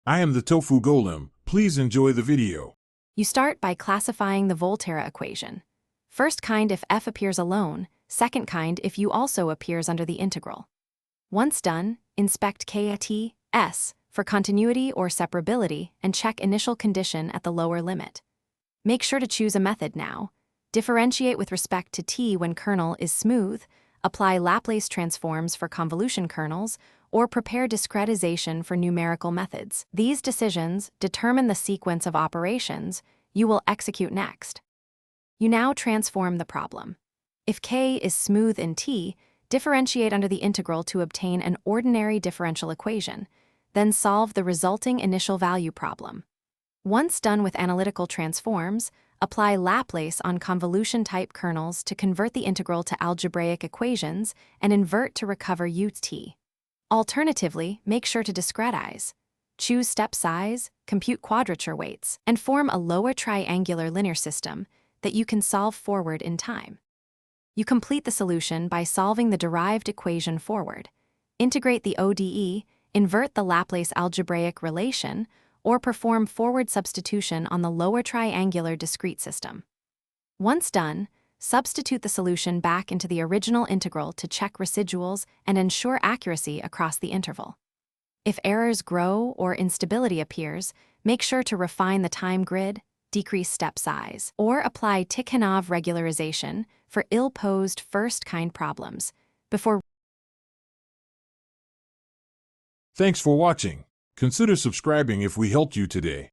I am the tofu golem. Please enjoy the video. You start by classifying the Volterra equation. First kind if f appears alone, second kind if u also appears under the integral. Once done, inspect k(t)(s) for continuity or separability and check initial condition at the lower limit. Make sure to choose a method now. Differentiate with respect to t when kernel is smooth, apply Laplace transforms for convolution kernels, or prepare discretization for numerical methods. These decisions determine the sequence of operations you will execute next. You now transform the problem. If k is smooth in t, differentiate under the integral to obtain an ordinary differential equation, then solve the resulting initial value problem. Once done with analytical transforms, apply Laplace on convolution-type kernels to convert the integral to algebraic equations and invert to recover ut. Alternatively, make sure to discretize. Choose step size, compute quadrature weights, and form a lower triangular linear system that you can solve forward in time. You complete the solution by solving the derived equation forward. Integrate the ODE, invert the Laplace algebraic relation, or perform forward substitution on the lower triangular discrete system. Once done, substitute the solution back into the original integral to check residuals and ensure accuracy across the interval. If errors grow or instability appears, make sure to refine the time grid, decrease step size, or apply Tikhonov regularization for ill-posed first-kind problems before. Thanks for watching. Consider subscribing if we helped you today.